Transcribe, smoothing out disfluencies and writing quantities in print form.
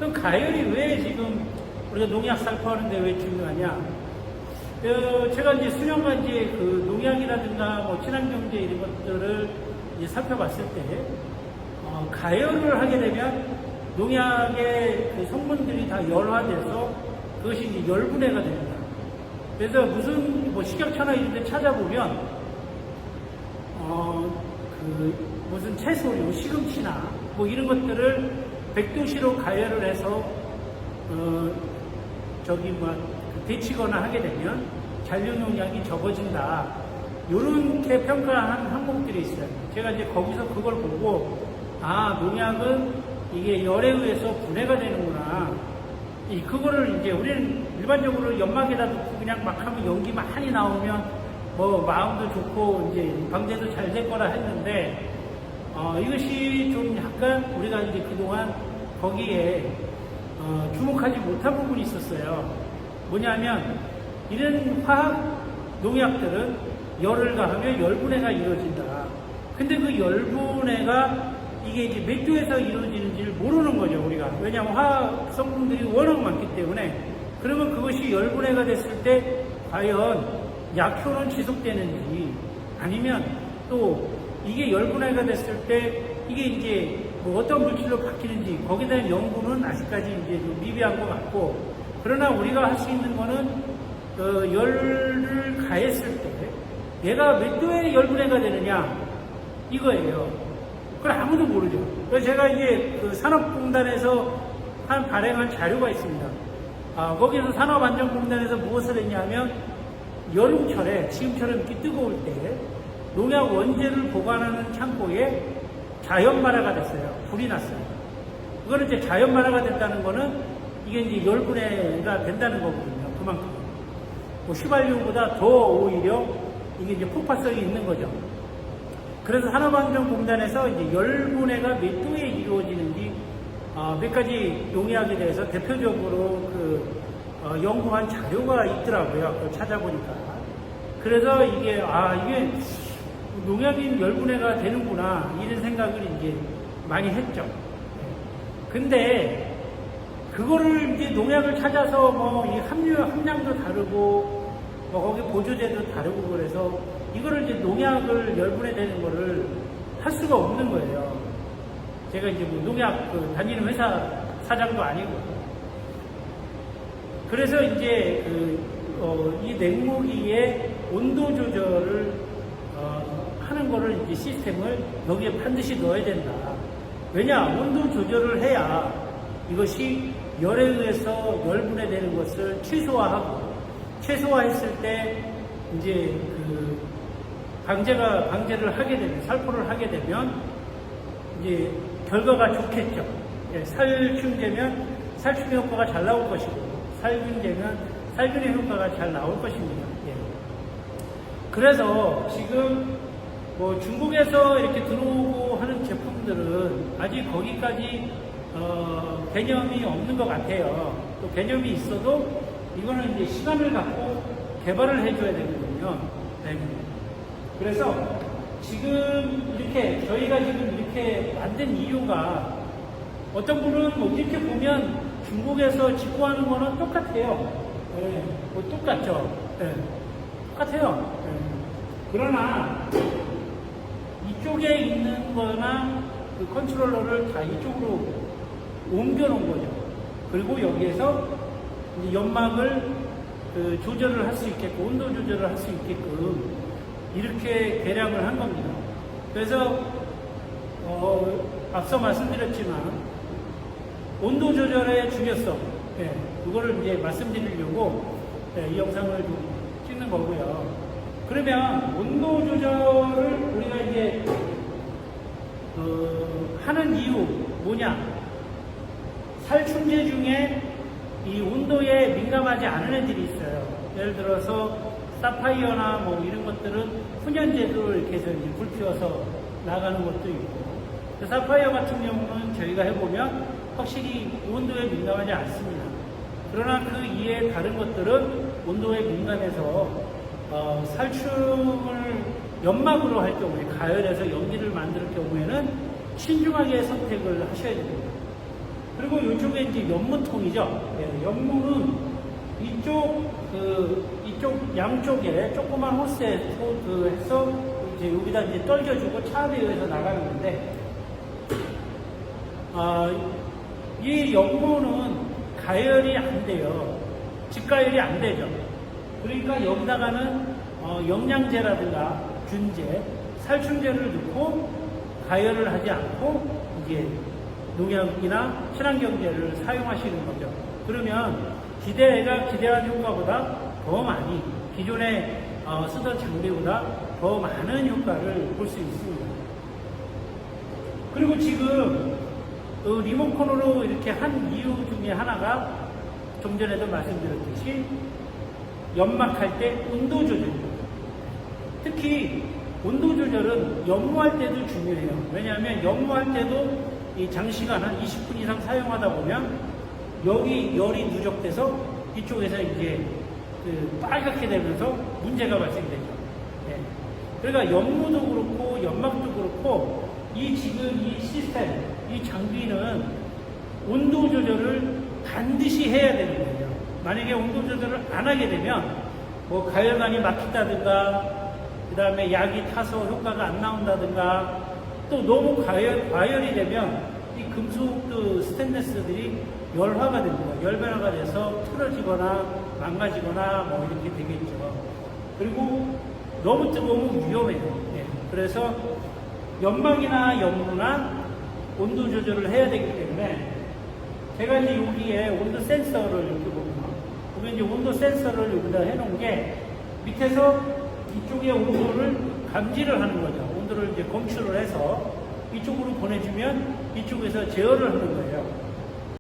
그럼 가열이 왜 지금 우리가 농약 살포하는데 왜 중요하냐? 제가 이제 수년간 이제 그 농약이라든가 뭐 친환경제 이런 것들을 이제 살펴봤을 때, 가열을 하게 되면 농약의 그 성분들이 다 열화돼서 그것이 이제 열분해가 됩니다. 그래서 무슨 뭐 식약처나 이런 데 찾아보면, 무슨 채소류, 시금치나 뭐 이런 것들을 100도씨로 가열을 해서, 데치거나 하게 되면 잔류농약이 적어진다. 요렇게 평가한 항목들이 있어요. 제가 이제 거기서 그걸 보고, 농약은 이게 열에 의해서 분해가 되는구나. 그거를 이제 우리는 일반적으로 연막에다 놓고 그냥 막 하면 연기 많이 나오면 뭐 마음도 좋고 이제 방제도 잘 될 거라 했는데, 이것이 좀 약간 우리가 이제 그동안 거기에 주목하지 못한 부분이 있었어요. 뭐냐면 이런 화학 농약들은 열을 가하면 열분해가 이루어진다. 근데 그 열분해가 이게 이제 몇 도에서 이루어지는지를 모르는 거죠, 우리가. 왜냐하면 화학 성분들이 워낙 많기 때문에. 그러면 그것이 열분해가 됐을 때 과연 약효는 지속되는지, 아니면 또 이게 열분해가 됐을 때 이게 이제 뭐 어떤 물질로 바뀌는지, 거기에 대한 연구는 아직까지 이제 좀 미비한 것 같고, 그러나 우리가 할 수 있는 거는 열을 가했을 때 얘가 몇 도에 열분해가 되느냐 이거예요. 그걸 아무도 모르죠. 그래서 제가 이제 그 산업공단에서 발행한 자료가 있습니다. 거기서 산업안전공단에서 무엇을 했냐면, 여름철에 지금처럼 이렇게 뜨거울 때 농약 원재를 보관하는 창고에 자연발화가 됐어요. 불이 났어요. 그거는 이제 자연발화가 됐다는 거는 이게 이제 열분해가 된다는 거거든요. 그만큼. 뭐 휘발유보다 더 오히려 이게 이제 폭발성이 있는 거죠. 그래서 산업안전공단에서 이제 열분해가 몇 도에 이루어지는지 몇 가지 농약에 대해서 대표적으로 연구한 자료가 있더라고요. 그걸 찾아보니까. 그래서 이게 농약이 열분해가 되는구나 이런 생각을 이제 많이 했죠. 근데 그거를 이제 농약을 찾아서 뭐 이 함량도 다르고 뭐 거기 보조제도 다르고 그래서 이거를 이제 농약을 열분해되는 거를 할 수가 없는 거예요. 제가 이제 뭐 농약 다니는 회사 사장도 아니고. 그래서 이제 이 냉모기의 온도 조절을 하는 거를 이제 시스템을 여기에 반드시 넣어야 된다. 왜냐? 온도 조절을 해야 이것이 열에 의해서 열분해되는 것을 최소화했을 때 이제 방제를 하게 되면, 살포를 하게 되면 이제 결과가 좋겠죠. 살충제면 살충 효과가 잘 나올 것이고, 살균제면 살균의 효과가 잘 나올 것입니다. 그래서 지금 뭐 중국에서 이렇게 들어오고 하는 제품들은 아직 거기까지 개념이 없는 것 같아요. 또 개념이 있어도 이거는 이제 시간을 갖고 개발을 해줘야 되거든요. 그래서 지금 저희가 지금 이렇게 만든 이유가, 어떤 분은 뭐 이렇게 보면 중국에서 직구하는 거는 똑같아요. 뭐 똑같죠. 똑같아요. 그러나 이쪽에 있는 거나 그 컨트롤러를 다 이쪽으로 옮겨놓은 거죠. 그리고 여기에서 이제 연막을 조절을 할 수 있게끔, 온도 조절을 할 수 있게끔 이렇게 개량을 한 겁니다. 그래서 앞서 말씀드렸지만 온도 조절의 중요성, 그거를 이제 말씀드리려고 이 영상을 좀 찍는 거고요. 그러면 온도 조절을 우리가 이제 하는 이유 뭐냐? 살충제 중에 이 온도에 민감하지 않은 애들이 있어요. 예를 들어서 사파이어나 뭐 이런 것들은 훈연제도 이렇게 해서 이제 불 피워서 나가는 것도 있고, 사파이어 같은 경우는 저희가 해보면 확실히 온도에 민감하지 않습니다. 그러나 그 이외의 다른 것들은 온도에 민감해서 살충을 연막으로 할 경우에, 가열해서 연기를 만들 경우에는 신중하게 선택을 하셔야 됩니다. 그리고 이쪽에 이제 연무통이죠. 예, 연무는 이쪽 양쪽에 조그만 호스에 해서 이제 여기다 이제 떨겨주고 차 안에 의해서 나가는 건데, 이 연무는 가열이 안 돼요. 직가열이 안 되죠. 그러니까 여기다가는 영양제라든가 균제, 살충제를 넣고 가열을 하지 않고 이제 농약이나 친환경제를 사용하시는 거죠. 그러면 기대한 효과보다 더 많이, 기존에 쓰던 장비보다 더 많은 효과를 볼 수 있습니다. 그리고 지금 리모컨으로 이렇게 한 이유 중에 하나가 좀 전에도 말씀드렸듯이 연막할 때 온도 조절입니다. 특히 온도 조절은 연무할 때도 중요해요. 왜냐하면 연무할 때도 이 장시간 한 20분 이상 사용하다 보면 여기 열이 누적돼서 이쪽에서 이제 빨갛게 되면서 문제가 발생되죠. 네. 그러니까 연무도 그렇고 연막도 그렇고 지금 이 시스템, 이 장비는 온도 조절을 반드시 해야 되는 거예요. 만약에 온도 조절을 안 하게 되면 뭐 가열관이 막힌다든가, 그 다음에 약이 타서 효과가 안 나온다든가, 또 너무 과열이 되면 이 금속 스테인리스들이 열화가 됩니다. 열변화가 돼서 틀어지거나 망가지거나 뭐 이렇게 되겠죠. 그리고 너무 뜨거우면 위험해요. 네. 그래서 연막이나 연무나 온도 조절을 해야 되기 때문에 제가 이제 여기에 온도 센서를 이렇게 보면 이제 온도 센서를 여기다 해놓은 게 밑에서 이쪽의 온도를 감지를 하는 거죠. 온도를 이제 검출을 해서 이쪽으로 보내주면 이쪽에서 제어를 하는 거예요.